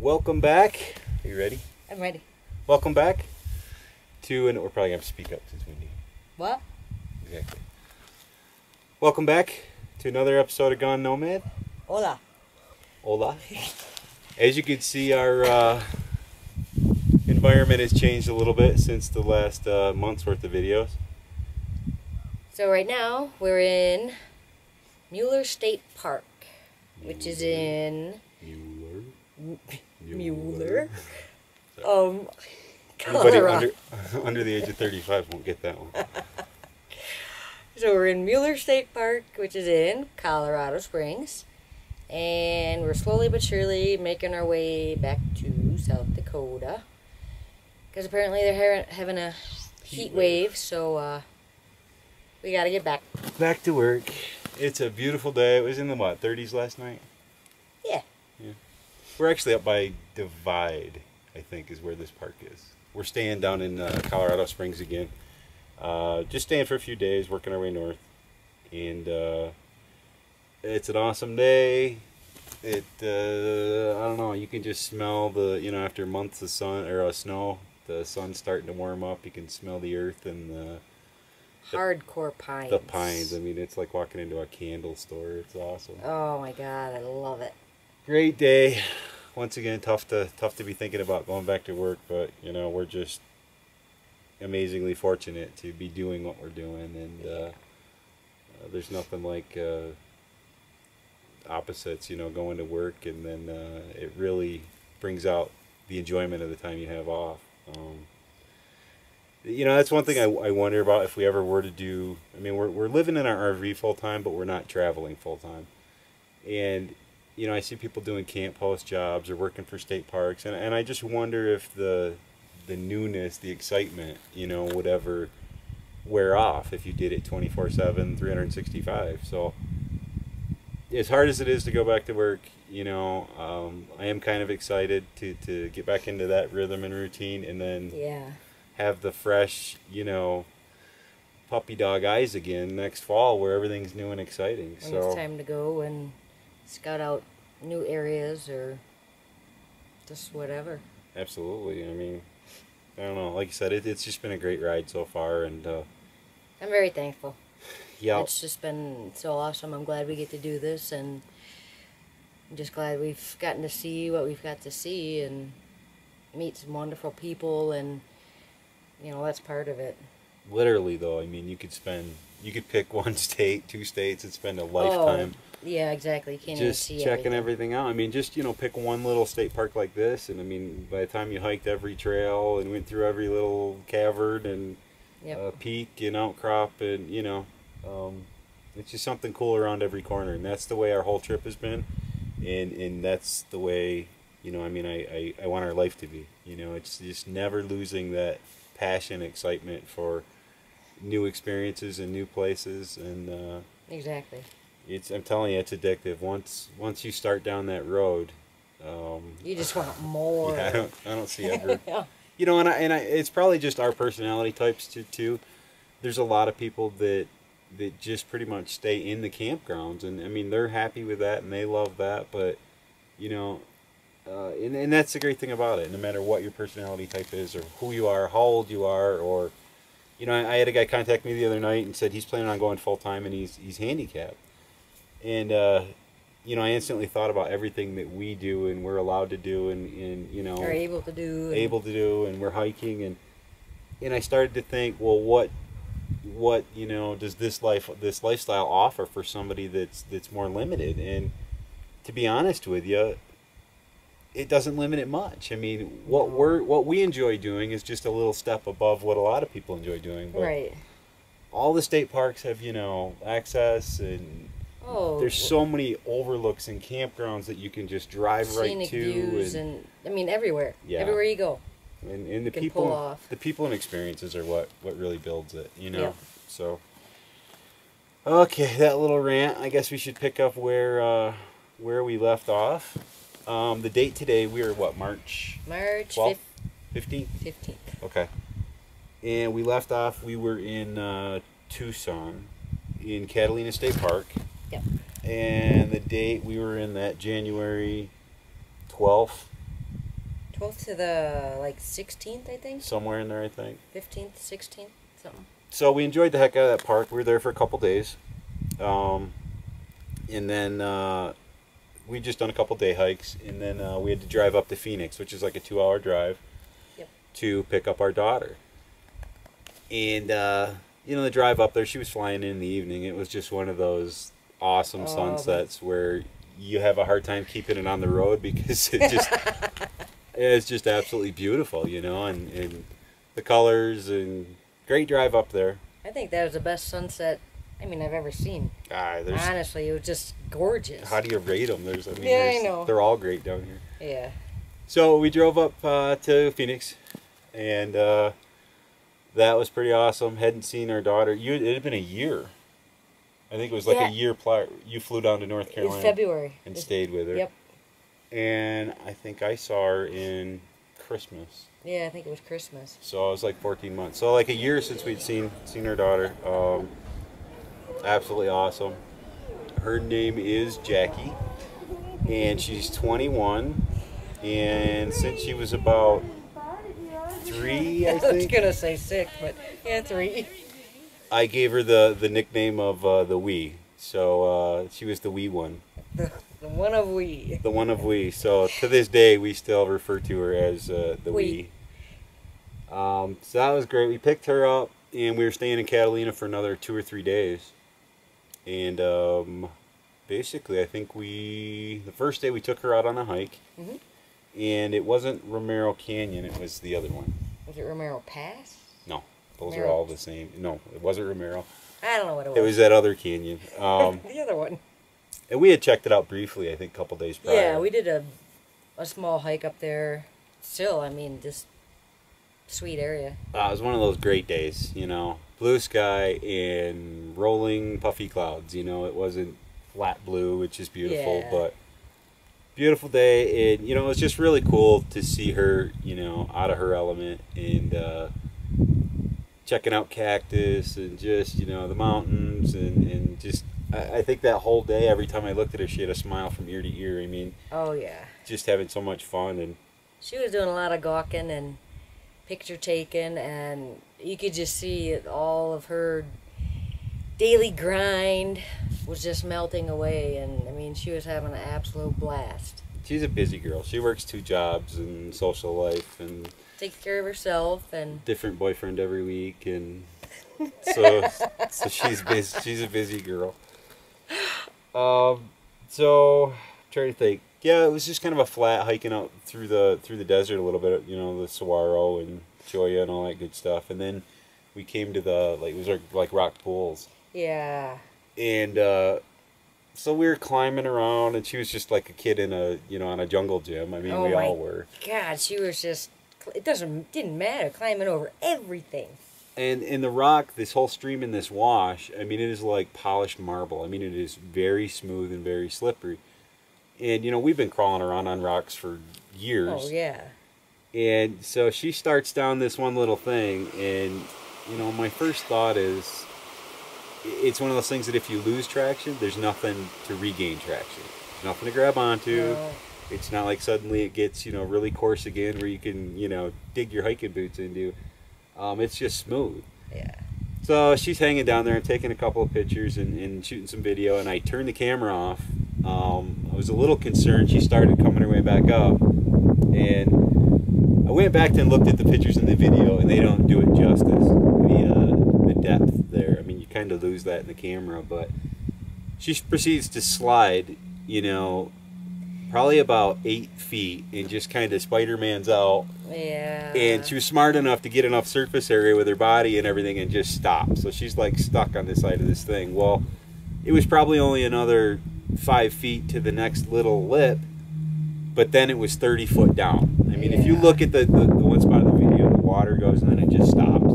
Welcome back. Are you ready? I'm ready. Welcome back to, and we're probably going to have to speak up since we need. What? Exactly. Welcome back to another episode of Gone Nomad. Hola. Hola. As you can see, our environment has changed a little bit since the last month's worth of videos. So right now we're in Mueller State Park, which is in Mueller. Anybody Colorado. under the age of 35 won't get that one. So we're in Mueller State Park, which is in Colorado Springs, and we're slowly but surely making our way back to South Dakota, because apparently they're having a heat wave, so we gotta get back. Back to work. It's a beautiful day. It was in the, what, 30s last night? Yeah. We're actually up by Divide, I think, is where this park is. We're staying down in Colorado Springs again. Just staying for a few days, working our way north. And it's an awesome day. I don't know, you can just smell the, after months of sun or snow, the sun's starting to warm up. You can smell the earth and the Hardcore pines. The pines. I mean, it's like walking into a candle store. It's awesome. Oh my God, I love it. Great day. Once again, tough to be thinking about going back to work, but we're just amazingly fortunate to be doing what we're doing, and there's nothing like opposites. Going to work, and then it really brings out the enjoyment of the time you have off. That's one thing I wonder about if we ever were to do. I mean, we're living in our RV full time, but we're not traveling full time, and I see people doing camp host jobs or working for state parks, and I just wonder if the newness, the excitement, would ever wear off if you did it 24/7, 365. So as hard as it is to go back to work, I am kind of excited to get back into that rhythm and routine, and then have the fresh, puppy dog eyes again next fall where everything's new and exciting. When it's time to go and scout out new areas or just whatever. Absolutely. I mean, I don't know. Like you said, it's just been a great ride so far, and I'm very thankful. Yeah, it's just been so awesome. I'm glad we get to do this, and I'm just glad we've gotten to see what we've got to see and meet some wonderful people, and that's part of it. Literally, though, I mean, you could pick one state, 2 states, and spend a lifetime. Yeah, exactly. You can't just even see checking everything out. I mean, just pick one little state park like this, and I mean, by the time you hiked every trail and went through every little cavern and peak and outcrop, and it's just something cool around every corner, and that's the way our whole trip has been, and that's the way I mean, I want our life to be. It's just never losing that passion, excitement for new experiences and new places, and exactly. I'm telling you, it's addictive. Once you start down that road, you just want more. Yeah, I don't see ever. And it's probably just our personality types too. There's a lot of people that just pretty much stay in the campgrounds, and I mean, they're happy with that and they love that. But and that's the great thing about it. No matter what your personality type is, or who you are, how old you are, or I had a guy contact me the other night and said he's planning on going full time, and he's handicapped. And I instantly thought about everything that we do and we're allowed to do, and are able to do, and we're hiking, and I started to think, well, what does this lifestyle offer for somebody that's more limited? And to be honest with you, it doesn't limit it much. I mean, what we enjoy doing is just a little step above what a lot of people enjoy doing. But right. All the state parks have access, and there's so many overlooks and campgrounds that you can just drive scenic right to, views, and I mean everywhere. Yeah. Everywhere you go. And the people and experiences are what really builds it, Yep. So okay, that little rant. I guess we should pick up where we left off. The date today, we are what, March 12th? 15th? 15th. Okay. And we left off, we were in Tucson, in Catalina State Park. Yep. And the date, we were in that January 12th Both to the, like, 16th, I think? Somewhere in there, I think. 15th, 16th, something. So we enjoyed the heck out of that park. We were there for a couple days. And then we just done a couple day hikes. And then we had to drive up to Phoenix, which is like a 2-hour drive, to pick up our daughter. And, you know, the drive up there, she was flying in the evening. It was just one of those awesome sunsets where you have a hard time keeping it on the road because it's just absolutely beautiful, you know, and the colors and great drive up there. I think that was the best sunset, I mean, I've ever seen. Honestly, it was just gorgeous. How do you rate them? I know. They're all great down here. Yeah. So we drove up to Phoenix, and that was pretty awesome. Hadn't seen our daughter. It had been a year. I think it was like a year prior. You flew down to North Carolina. In February. And stayed with her. Yep. And I think I saw her in Christmas. Yeah, I think it was Christmas. So it was like 14 months. So like a year since we'd seen her daughter. Absolutely awesome. Her name is Jackie, and she's 21. And since she was about 3, I think. I was gonna say 6, but yeah, 3. I gave her the nickname of the Wee. So she was the wee one. The one of we. The one of we. So to this day, we still refer to her as the Wee. So that was great. We picked her up, and we were staying in Catalina for another 2 or 3 days. And basically, I think the first day we took her out on a hike, and it wasn't Romero Canyon. It was the other one. Was it Romero Pass? No, those are all the same. No, it wasn't Romero. I don't know what it was. It was that other canyon. The other one. And we had checked it out briefly, I think, a couple days prior. Yeah, we did a small hike up there. Still, I mean, just sweet area. It was one of those great days, you know. Blue sky and rolling puffy clouds, you know. It wasn't flat blue, which is beautiful, but beautiful day. And, you know, it was just really cool to see her, you know, out of her element and checking out cactus and just, you know, the mountains and just, I think that whole day, every time I looked at her, she had a smile from ear to ear. I mean, oh yeah, just having so much fun. And she was doing a lot of gawking and picture taking, and you could just see all of her daily grind was just melting away. And I mean, she was having an absolute blast. She's a busy girl. She works 2 jobs and social life and takes care of herself and different boyfriend every week, and so she's busy. She's a busy girl. So trying to think. Yeah, it was just kind of a flat hiking out through the desert a little bit. You know, the saguaro and cholla and all that good stuff, and then we came to the it was like rock pools. Yeah. And so we were climbing around, and she was just like a kid in on a jungle gym. I mean, we all were. God, she was just. It didn't matter, climbing over everything. And in the rock, this whole stream in this wash, I mean, it is like polished marble. I mean, it is very smooth and very slippery. And, you know, we've been crawling around on rocks for years. Oh, yeah. And so she starts down this one little thing, and, you know, my first thought is, it's one of those things that if you lose traction, there's nothing to regain traction. There's nothing to grab onto. No. It's not like suddenly it gets, you know, really coarse again where you can, you know, dig your hiking boots into. It's just smooth. Yeah. So she's hanging down there and taking a couple of pictures and shooting some video, and I turned the camera off. I was a little concerned. She started coming her way back up, and I went back and looked at the pictures in the video, and they don't do it justice. The depth there. I mean, you kind of lose that in the camera, but she proceeds to slide, you know, probably about 8 feet, and just kind of Spider-Man's out. Yeah. And she was smart enough to get enough surface area with her body and everything and just stop. So she's like stuck on the side of this thing. Well, it was probably only another 5 feet to the next little lip, but then it was 30 foot down. I mean, if you look at the one spot of the video, the water goes and then it just stops.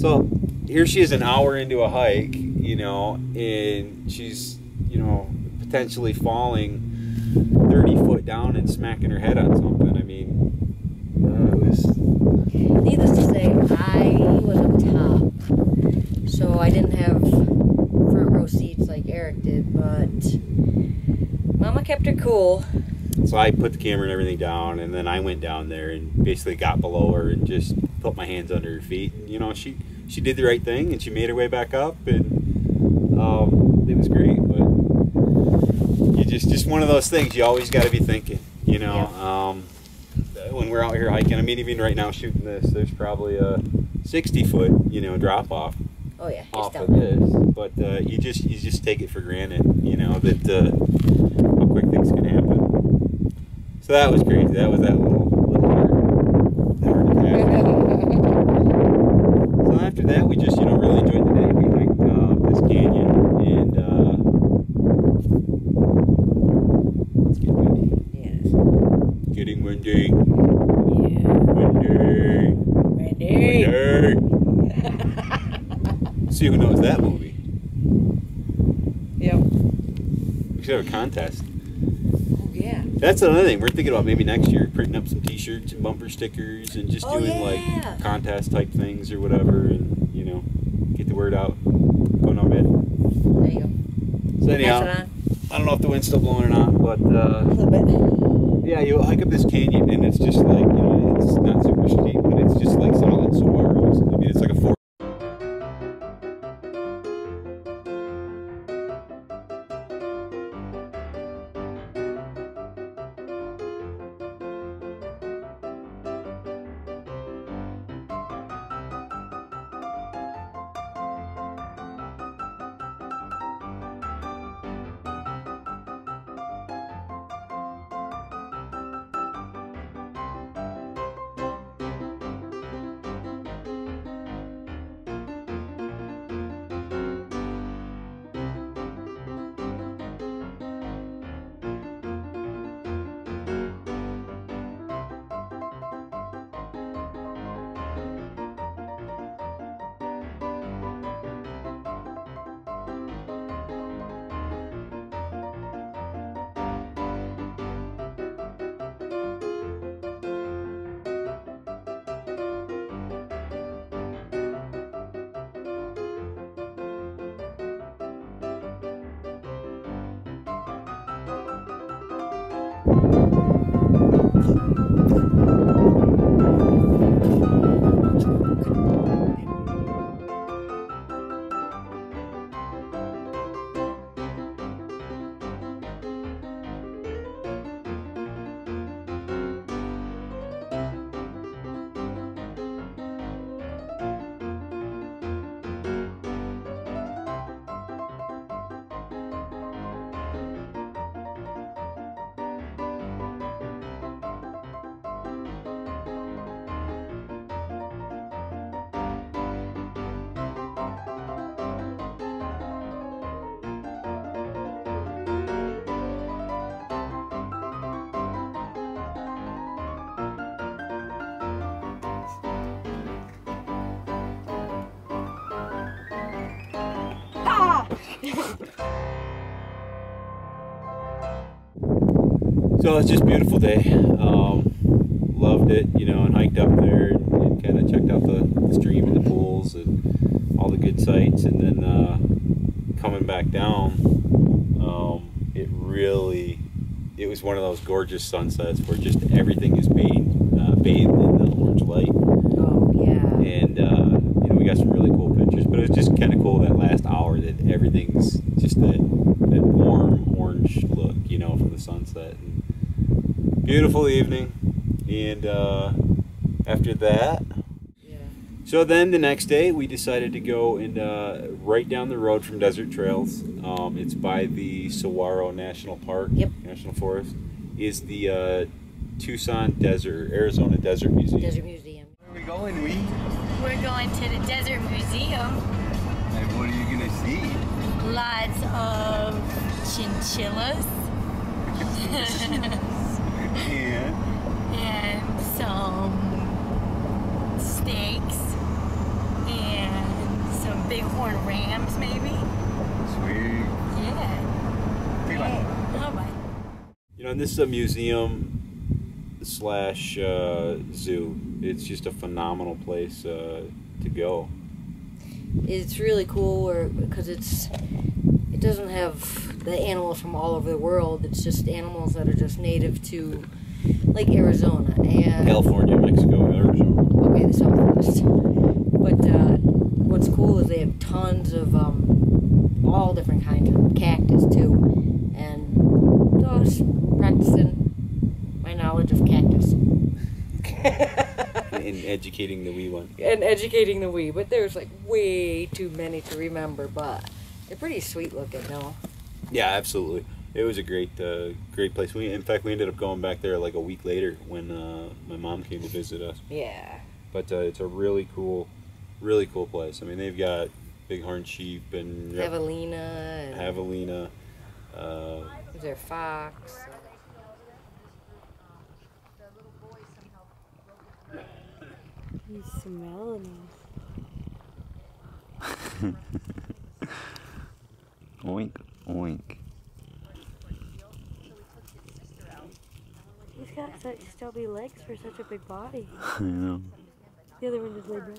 So here she is an hour into a hike, you know, and she's, you know, potentially falling 30 foot down and smacking her head on something. I mean, it was... Needless to say, I was up top, so I didn't have front row seats like Eric did, but Mama kept her cool. So I put the camera and everything down, and then I went down there and basically got below her and just put my hands under her feet. And, you know, she did the right thing, and she made her way back up, and it was great. But you just one of those things you always got to be thinking, you know. When we're out here hiking, I mean, even right now shooting this, there's probably a 60-foot, you know, drop off. Oh yeah, Off of this, but you just take it for granted, you know, that how quick things can happen. So that was crazy. That was that little heart attack. So after that, we just, you know, really enjoyed the day. We hiked this canyon, and it's getting windy. Yes. Getting windy. Yeah. Windy. Windy. See who knows that movie. Yep. We should have a contest. Oh yeah. That's another thing. We're thinking about maybe next year printing up some T-shirts and bumper stickers and just doing like contest type things or whatever, and you know, get the word out. Go NoMad. There you go. So anyhow, I don't know if the wind's still blowing or not, but a little bit. yeah, you hike up this canyon and it's just like, you know, it's not super steep, but it's just like solid saguaros. I mean, it's like a 4. So it's just a beautiful day. Loved it, you know, and hiked up there and kind of checked out the stream and the pools and all the good sights. And then coming back down, it was one of those gorgeous sunsets where just everything is bathed in the orange light. Oh yeah. And you know, we got some really cool pictures, but it was just kind of cool that last hour that everything's just that warm orange look, you know, from the sunset. And beautiful evening. And after that, so then the next day we decided to go and right down the road from Desert Trails. It's by the Saguaro National Park, National Forest, is the Tucson Desert, Arizona Desert Museum. Desert Museum. Where are we going, We're going to the Desert Museum. And what are you gonna see? Lots of chinchillas. And some steaks. And some bighorn rams, maybe. Sweet. Yeah. Okay, bye. Oh, bye. You know, and this is a museum slash zoo. It's just a phenomenal place to go. It's really cool because it doesn't have the animals from all over the world. It's just animals that are just native to, like, Arizona and California, Mexico, Arizona. okay, the Southwest. But what's cool is they have tons of all different kinds of cactus too, and so I was practicing my knowledge of cactus. And educating the wee one. And educating the wee, but there's like way too many to remember, but they're pretty sweet looking though. Yeah, absolutely. It was a great place. In fact, we ended up going back there like a week later when my mom came to visit us. Yeah. But it's a really cool place. I mean, they've got bighorn sheep and Javelina. Is there fox? He's smelling us. Oink, oink. He's got such stubby legs for such a big body. I know. The other one just laid down.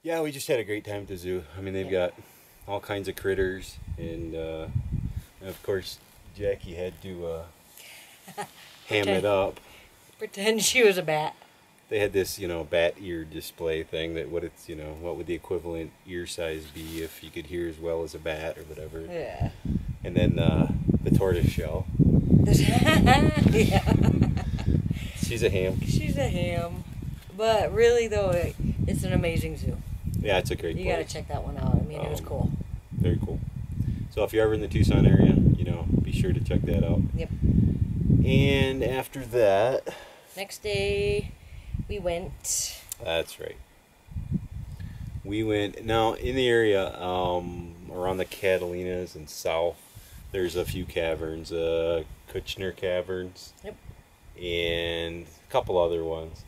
Yeah, we just had a great time at the zoo. I mean, they've got all kinds of critters, and of course, Jackie had to ham it up. Pretend she was a bat. They had this, bat ear display thing that what would the equivalent ear size be if you could hear as well as a bat or whatever. Yeah. And then the tortoise shell. Yeah. She's a ham. She's a ham. But really, though, it's an amazing zoo. Yeah, it's a great place. You gotta check that one out. I mean, it was cool. Very cool. So if you're ever in the Tucson area, be sure to check that out. Yep. And after that... Next day, we went... That's right. We went... Now, in the area around the Catalinas and south, there's a few caverns. Kuchner Caverns. Yep. And a couple other ones.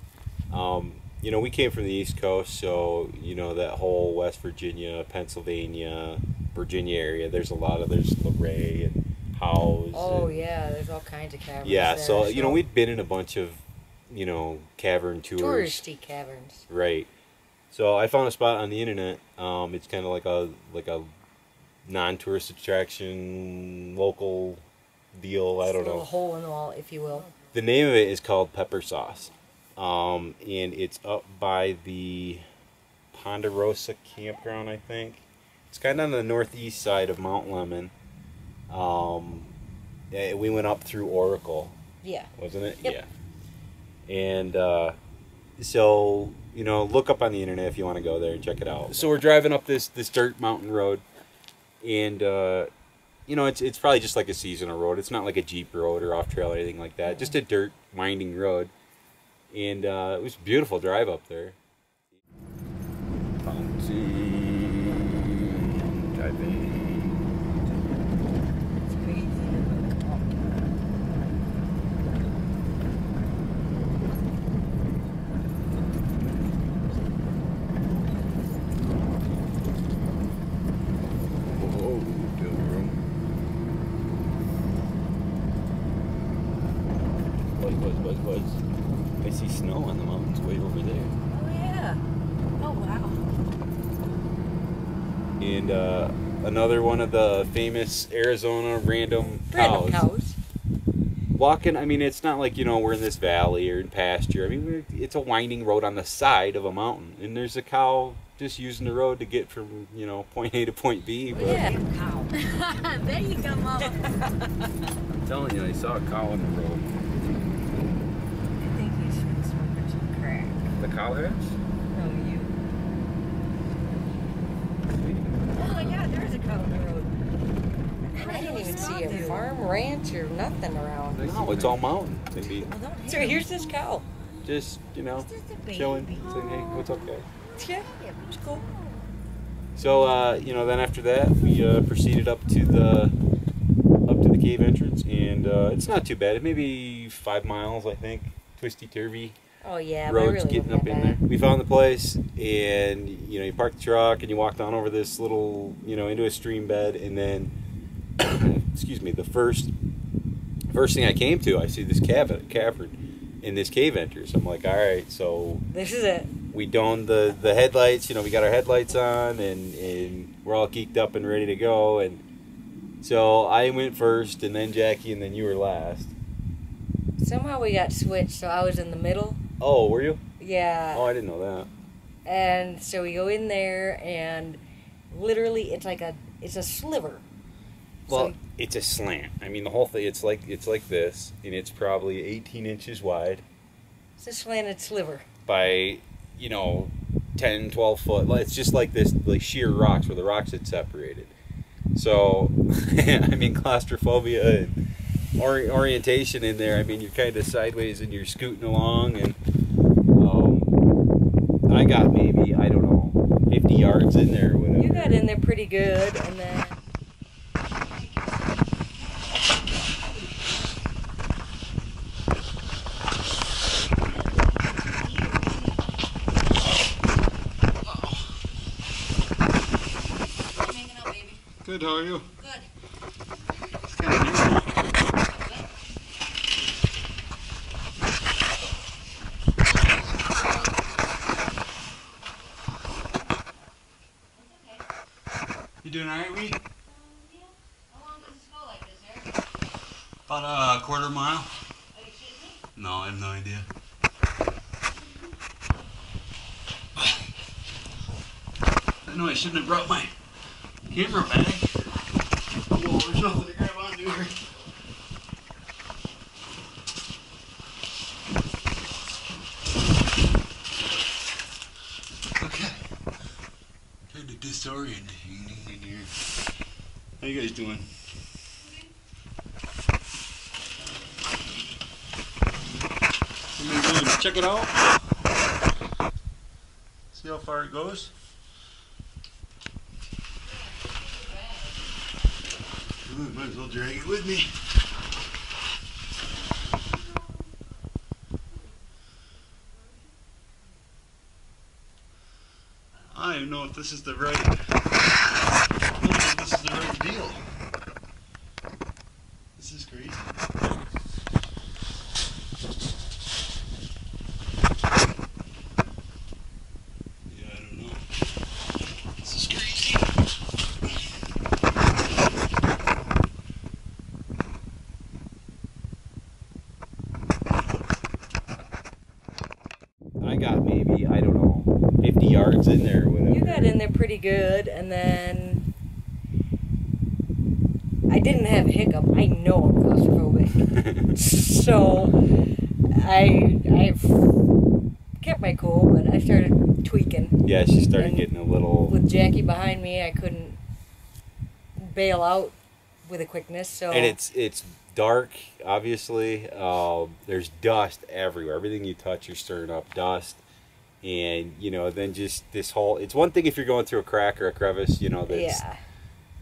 We came from the East Coast, so, that whole West Virginia, Pennsylvania, Virginia area, there's Luray and Howes. Oh, yeah, there's all kinds of caverns. Yeah, there. so, we'd been in a bunch of, cavern tours. Touristy caverns. Right. So I found a spot on the internet. It's kind of like a non-tourist attraction, local deal. I don't know. A little hole in the wall, if you will. The name of it is called Pepper Sauce. And it's up by the Ponderosa campground, I think. It's kind of on the northeast side of Mount Lemmon. We went up through Oracle. Yeah. Wasn't it? Yep. Yeah. And so, look up on the internet if you want to go there and check it out. So we're driving up this dirt mountain road. And, it's probably just like a seasonal road. It's not like a Jeep road or off-trail or anything like that. Just a dirt, winding road. And it was a beautiful drive up there. Driving. It's crazy. Buzz. I see snow on the mountains way over there. Oh, yeah. Oh, wow. And another one of the famous Arizona random cows. Walking, I mean, it's not like, we're in this valley or in pasture. I mean, it's a winding road on the side of a mountain. And there's a cow just using the road to get from, point A to point B. But Yeah, cow. There you go, Mama. I'm telling you, I saw a cow on the road. I think you should be smoking some crack. The cow has? No, you. Oh my God, there's a cow on the road. I didn't even see a farm, ranch, or nothing around. No, it's all mountain. Maybe So here's this cow. just, chilling, saying, hey, what's up, guys? Yeah, it's cool. So, then after that, we proceeded up to the cave entrance, and it's not too bad. It may be 5 miles, I think, twisty-turvy. Oh yeah, Roads really getting up in there. We found the place, and you park the truck, and you walk down over this little, into a stream bed, and then, excuse me, the first thing I came to, I see this cavern, and this cave enters. I'm like, all right, so This is it. we donned the headlights. You know, we got our headlights on, and we're all geeked up and ready to go. And so I went first, and then Jackie, and then you were last. Somehow we got switched, so I was in the middle. Oh, were you? Yeah. Oh, I didn't know that. And so we go in there, and literally it's a sliver. Well, So, it's a slant. I mean, the whole thing, it's like this, and it's probably 18 inches wide it's a slanted sliver. by, 10, 12 foot. It's just like this, like sheer rocks where the rocks had separated. So, I mean, claustrophobia and orientation in there. I mean, you're kind of sideways and you're scooting along, and I got maybe, I don't know, 50 yards in there or whatever. You got in there pretty good, and then Good, how are you? good. It's kind of new. You doing alright, Wee? Yeah. How long does this go like this, Eric? About a quarter mile. Are you shitting me? No, I have no idea. I know I shouldn't have brought my camera bag. Whoa, there's nothing to grab onto here. Okay. Kind of disorienting in here. How you guys doing? I'm gonna go and check it out. See how far it goes. Ooh, might as well drag it with me. I don't even know if this is the right. I don't know if this is the right deal. This is crazy. Yeah, I don't know. This is crazy. I got maybe, I don't know, 50 yards in there or whatever. You got in there pretty good, and then I didn't have a hiccup. I know I'm claustrophobic. So I've kept my cool, but I started tweaking. Yeah, she started And getting a little. With Jackie behind me, I couldn't bail out with a quickness. So And it's dark, obviously. There's dust everywhere. Everything you touch, you're stirring up dust. And, then just this whole... It's one thing if you're going through a crack or a crevice,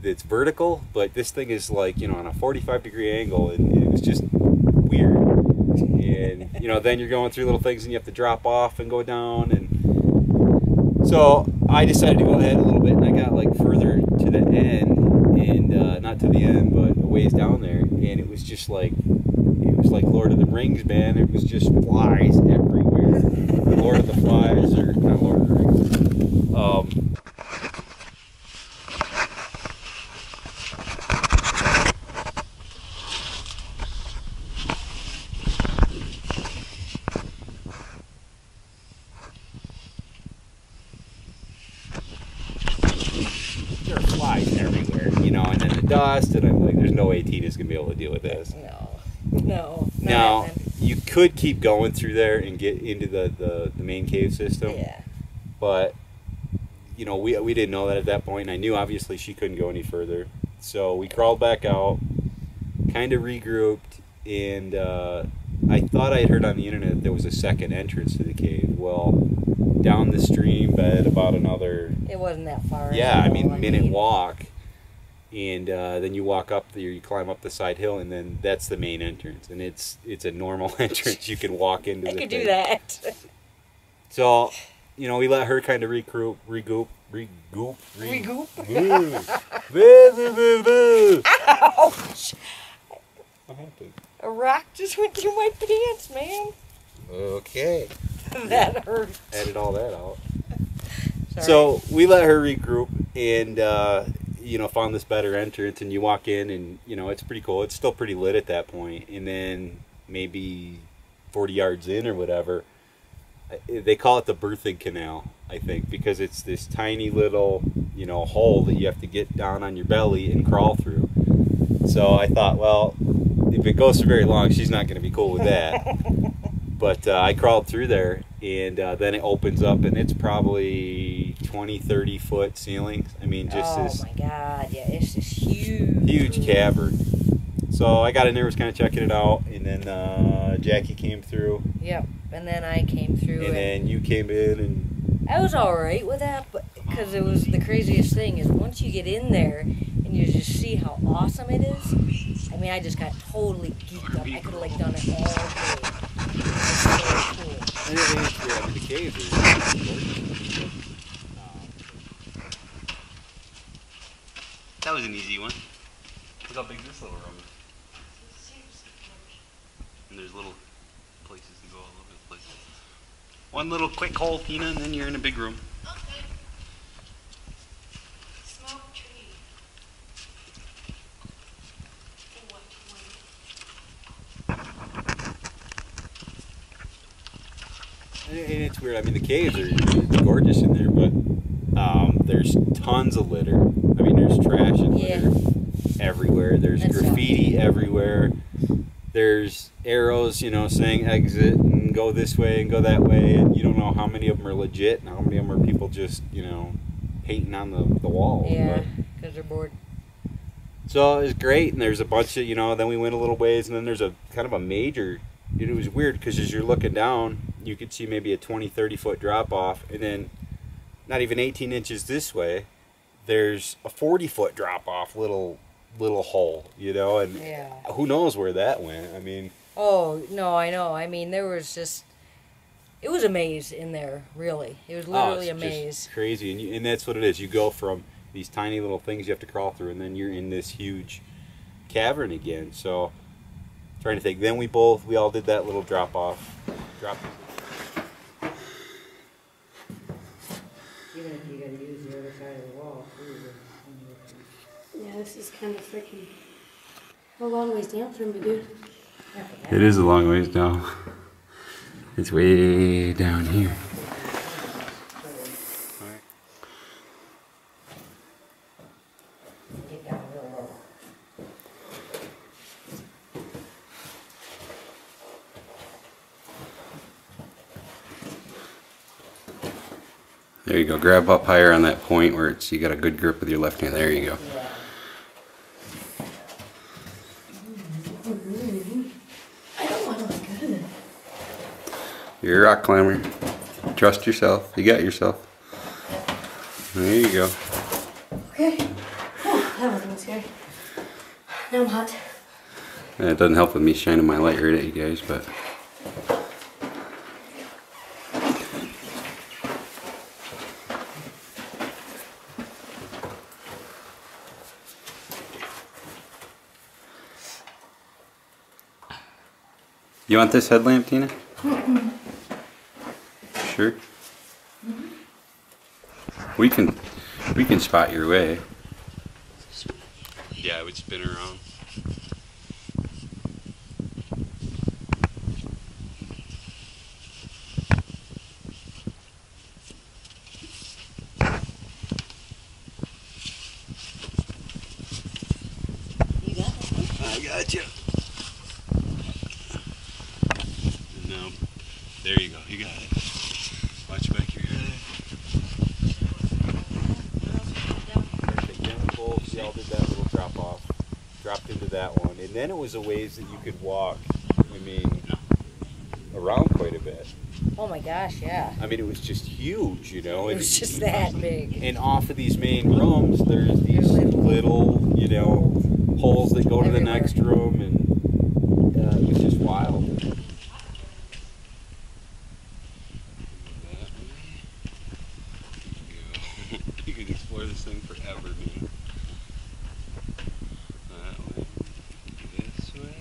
that's vertical. But this thing is like, on a 45-degree angle. And it was just weird. And, then you're going through little things and you have to drop off and go down. And so I decided to go ahead a little bit. And I got like further to the end. And not to the end, but a ways down there. And it was just like... It was like Lord of the Rings, man. It was just flies everywhere. Lord of the Flies, or not Lord of the Rings. There are flies everywhere, and then the dust, and I'm like, there's no way Tina's gonna be able to deal with this. No. Now, you could keep going through there and get into the main cave system. Yeah. But, we didn't know that at that point. And I knew, obviously, she couldn't go any further. So we crawled back out, kind of regrouped, and I thought I had heard on the internet that there was a second entrance to the cave. Well, down the stream bed about another... It wasn't that far. Yeah, minute walk. And then you walk up there, you climb up the side hill, and then that's the main entrance. And it's a normal entrance. You can walk into I the could thing. do that. So, we let her kind of regroup. Ouch! What happened? A rock just went through my pants, man. Okay. That hurt. Edit all that out. Sorry. So we let her regroup and, found this better entrance. And you walk in and, it's pretty cool. It's still pretty lit at that point. And then maybe 40 yards in or whatever, they call it the birthing canal, I think, because it's this tiny little, hole that you have to get down on your belly and crawl through. So I thought, well, if it goes for very long, she's not going to be cool with that. But I crawled through there, and then it opens up, and it's probably 20, 30 foot ceilings. I mean, just this... Oh, my God. Yeah, it's this huge... Huge cavern. So I got in there, was kind of checking it out, and then Jackie came through. Yep, and then I came through. And then you came in, and... I was all right with that, but because it was the craziest thing is once you get in there and you just see how awesome it is. I mean, I just got totally geeked up. I could have done it all day. It was so cool. And the caves are gorgeous. That was an easy one. Look how big this little room is. And there's little places to go all over the place. One little quick hole, Tina, and then you're in a big room. Okay. Smoke tree. And it's weird. I mean, the caves are gorgeous in there, but there's tons of litter. I mean, there's trash and litter everywhere. There's graffiti everywhere. There's arrows, saying exit and go this way and go that way, and you don't know how many of them are legit and how many of them are people just, painting on the walls. Yeah, because they're bored. So it was great, and there's a bunch of, then we went a little ways, and then there's a kind of a major, it was weird because as you're looking down, you could see maybe a 20, 30 foot drop off, and then not even 18 inches this way, there's a 40 foot drop off little hole, and who knows where that went. I mean, oh no, I know. I mean, there was just, it was a maze in there, really. It was literally a maze. Just crazy, and that's what it is. You go from these tiny little things you have to crawl through, and then you're in this huge cavern again. So trying to think, then we all did that little drop off. Even if you got to use the other side of the wall, too. Yeah, this is kind of freaking a long ways down for me, dude. It is a long ways down. It's way down here. Get down real low. There you go. Grab up higher on that point where you got a good grip with your left hand. There you go. I don't want to look good. You're a rock climber. Trust yourself. You got yourself. There you go. Okay. Oh, that wasn't scary. Now I'm hot. It doesn't help with me shining my light right at you guys, but... You want this headlamp, Tina? Sure. We can spot your way. Yeah, I would spin around. You got it. I got you. No, there you go. You got it. Watch back here. We all did that little drop off. Dropped into that one, and then it was a ways that you could walk. I mean, around quite a bit. Oh my gosh, yeah. I mean, it was just huge, It was just that big. And off of these main rooms, there's these little, holes that go to the next room, and it was just wild. You can explore this thing forever, man. That way, this way.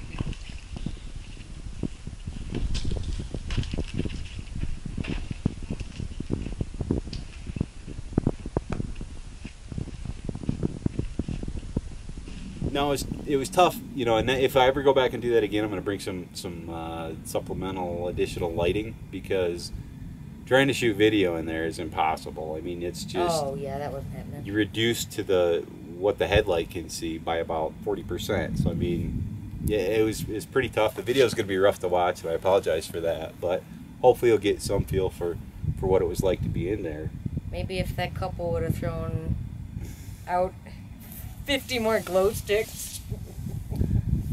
no, it was tough, you know. And if I ever go back and do that again, I'm going to bring some supplemental additional lighting, because trying to shoot video in there is impossible. I mean, it's just, oh yeah, that wasn't happening. you reduce to what the headlight can see by about 40%. So I mean, yeah, it's pretty tough. The video is going to be rough to watch, and I apologize for that. But hopefully, you'll get some feel for what it was like to be in there. Maybe if that couple would have thrown out 50 more glow sticks.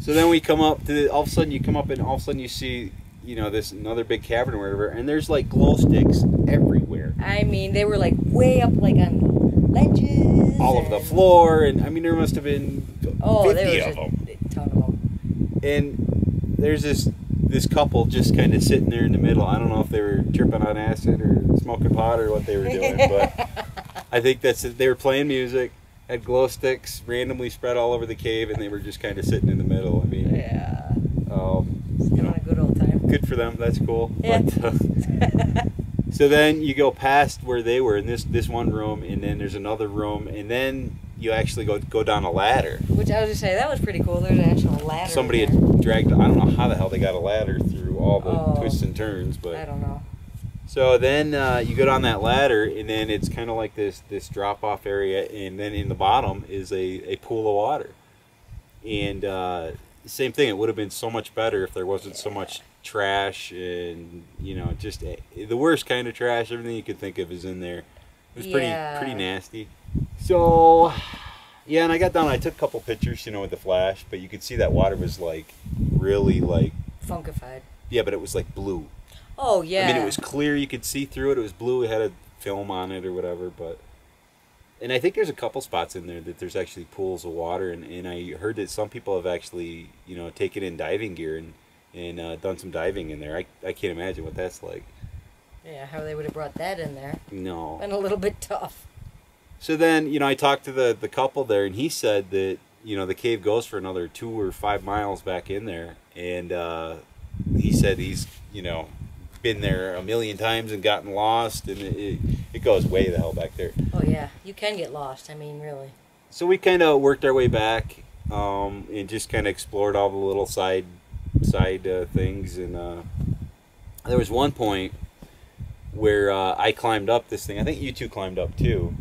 So then we come up to, all of a sudden you come up and all of a sudden you see, you know, this another big cavern or whatever, and there's like glow sticks everywhere. I mean, they were like way up, like on ledges. All over the floor, and I mean, there must have been 50 there was of them. A ton of them. And there's this couple just kind of sitting there in the middle. I don't know if they were tripping on acid or smoking pot or what they were doing, but I think that's it. They were playing music, had glow sticks randomly spread all over the cave, and they were just kind of sitting in the middle. I mean, yeah, you know, a good old time. Good for them. That's cool. Yeah. But, so then you go past where they were in this one room, and then there's another room, and then you actually go down a ladder. Which I was just saying, that was pretty cool. There's an actual ladder. Somebody there. had dragged. I don't know how the hell they got a ladder through all the twists and turns, but I don't know. So then you go down that ladder, and then it's kind of like this drop-off area, and then in the bottom is a pool of water. And same thing, it would have been so much better if there wasn't so much trash and, you know, just the worst kind of trash. Everything you could think of is in there. It was pretty nasty. So, yeah, and I got down, I took a couple pictures, you know, with the flash, but you could see that water was like really like... funkified. Yeah, but it was like blue. Oh, yeah. I mean, it was clear. You could see through it. It was blue. It had a film on it or whatever. But, and I think there's a couple spots in there that there's actually pools of water. And I heard that some people have actually, you know, taken in diving gear and done some diving in there. I can't imagine what that's like. Yeah, how they would have brought that in there. No. Been a little bit tough. So then, you know, I talked to the couple there, and he said that, you know, the cave goes for another 2 or 5 miles back in there. And he said he's, you know, been there a million times and gotten lost, and it goes way the hell back there. Oh yeah, you can get lost. I mean, really. So we kind of worked our way back and just kind of explored all the little side things, and there was one point where I climbed up this thing. I think you two climbed up too,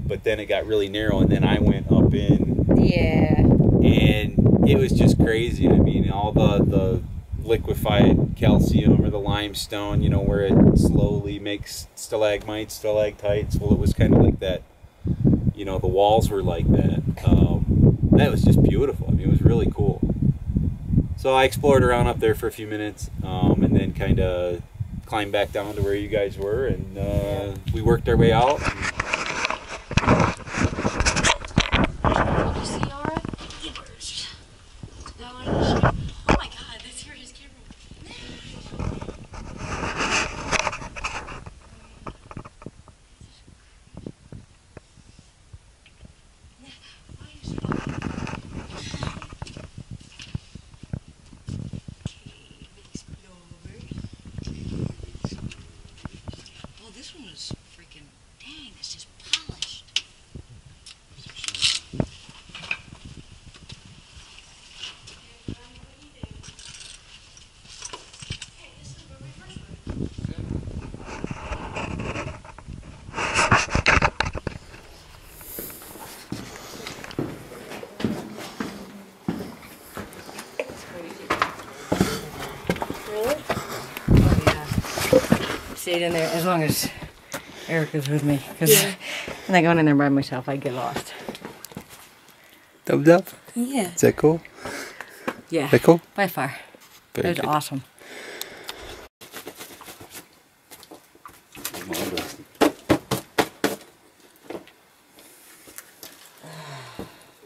but then it got really narrow, and then I went up in. Yeah. And it was just crazy. I mean, all the liquefied calcium or the limestone, you know, where it slowly makes stalagmites, stalactites. Well, it was kind of like that, you know, the walls were like that. That was just beautiful. I mean, it was really cool. So I explored around up there for a few minutes, and then kind of climbed back down to where you guys were, and we worked our way out. Stayed in there as long as Eric was with me, because I'm not going in there by myself. I'd get lost. Thumbs up? Yeah. Is that cool? Yeah. Is that cool? By far. Very It was good. awesome.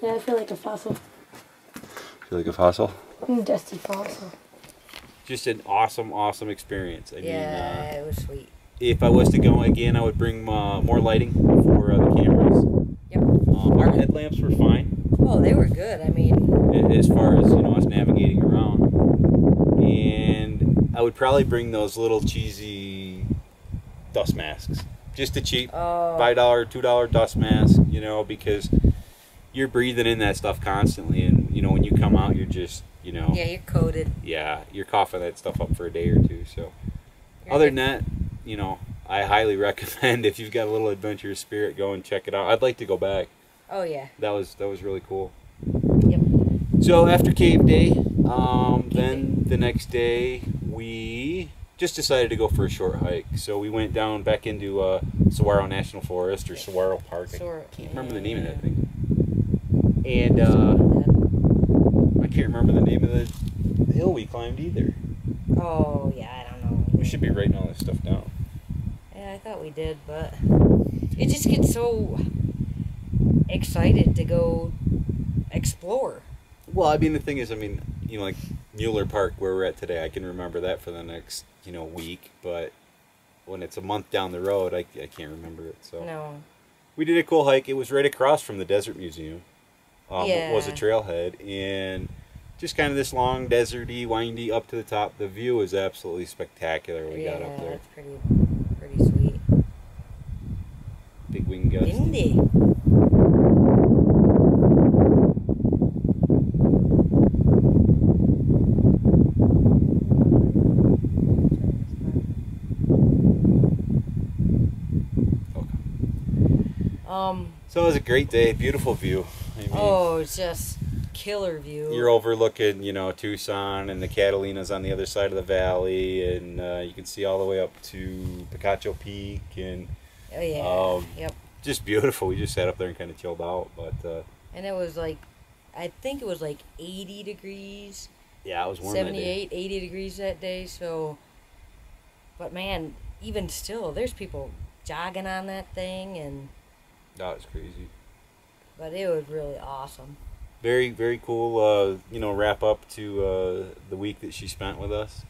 Yeah, I feel like a fossil. Feel like a fossil? Dusty fossil. Just an awesome experience. I mean, It was sweet. if I was to go again, I would bring more lighting for the cameras. Yep. Our headlamps were fine. Oh, they were good. I mean, As far as, you know, us navigating around. And I would probably bring those little cheesy dust masks. Just a cheap $5, $2 dust mask, you know, because you're breathing in that stuff constantly, and you know when you come out, you're just Yeah, you're coated. yeah, you're coughing that stuff up for a day or two. So other than that, I highly recommend if you've got a little adventurous spirit, go and check it out. I'd like to go back. Oh yeah. That was really cool. Yep. So after cave day, then the next day we just decided to go for a short hike. So we went down back into Saguaro National Forest or Saguaro Park. I can't remember the name of that thing. And I can't remember the name of the hill we climbed either. Oh yeah, I don't know. We should be writing all this stuff down. Yeah, I thought we did, but it just gets so excited to go explore. Well, I mean, the thing is, like Mueller Park, where we're at today, I can remember that for the next, week. But when it's a month down the road, I can't remember it. So No. we did a cool hike. It was right across from the Desert Museum. Yeah. It was a trailhead, and just kind of this long, deserty, windy up to the top. The view was absolutely spectacular when we got up there. That's pretty sweet. Big wind gust. Windy. So it was a great day, beautiful view. It's just killer view. You're overlooking, Tucson, and the Catalina's on the other side of the valley, and you can see all the way up to Picacho Peak, and Oh yeah. Yep. just beautiful. We just sat up there and kind of chilled out, but And it was like, I think it was like 80 degrees. yeah, it was warm. 78, 80 degrees that day. So, but man, even still, there's people jogging on that thing, and That was crazy. but it was really awesome. Very, very cool. Wrap up to the week that she spent with us.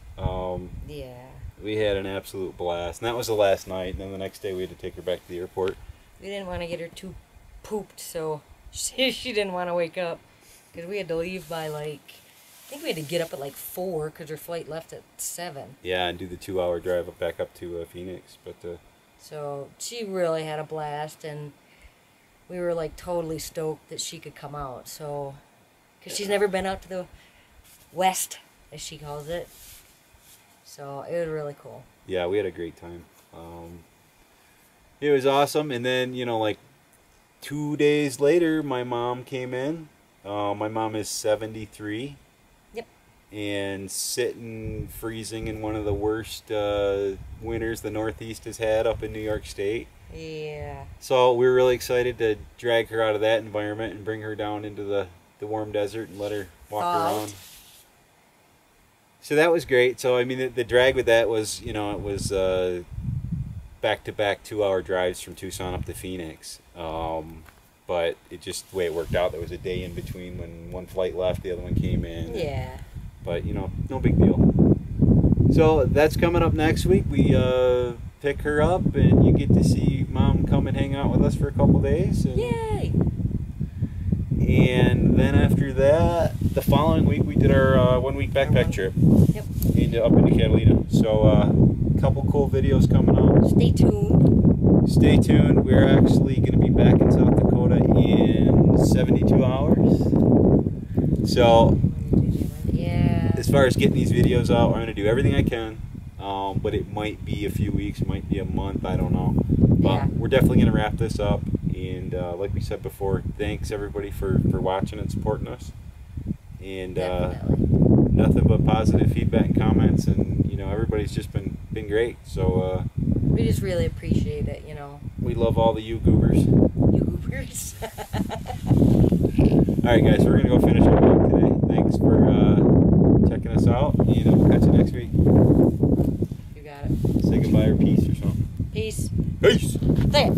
Yeah. We had an absolute blast, and that was the last night. And then the next day, we had to take her back to the airport. We didn't want to get her too pooped, so she didn't want to wake up because we had to leave by I think we had to get up at 4 because her flight left at 7. Yeah, and do the 2-hour drive back up to Phoenix. But So she really had a blast, and we were totally stoked that she could come out. So, because she's never been out to the west, as she calls it. So it was really cool. yeah, we had a great time. It was awesome. And then 2 days later, my mom came in. My mom is 73. Yep. And sitting freezing in one of the worst winters the Northeast has had up in New York State. Yeah. So we were really excited to drag her out of that environment and bring her down into the warm desert and let her walk around. So that was great. So the drag with that was, it was back-to-back 2-hour drives from Tucson up to Phoenix. But it just, the way it worked out, there was a day in between when one flight left, the other one came in. Yeah. But, no big deal. So that's coming up next week. We pick her up, and you get to see Mom come and hang out with us for a couple days. And, Yay! And then after that, the following week, we did our 1-week backpack trip. Yep. Up into Catalina. So a couple cool videos coming out. Stay tuned. Stay tuned. We're actually going to be back in South Dakota in 72 hours. So Yeah. as far as getting these videos out, I'm going to do everything I can. But it might be a few weeks, might be a month, I don't know. But Yeah. we're definitely going to wrap this up. And like we said before, thanks everybody for watching and supporting us. And Definitely. nothing but positive feedback and comments, and everybody's just been great. So We just really appreciate it, we love all the you goobers. You goobers. All right, guys, we're gonna go finish our vlog today. Thanks for checking us out, and we'll catch you next week. You got it. Say goodbye or peace or something. Peace. Peace. There.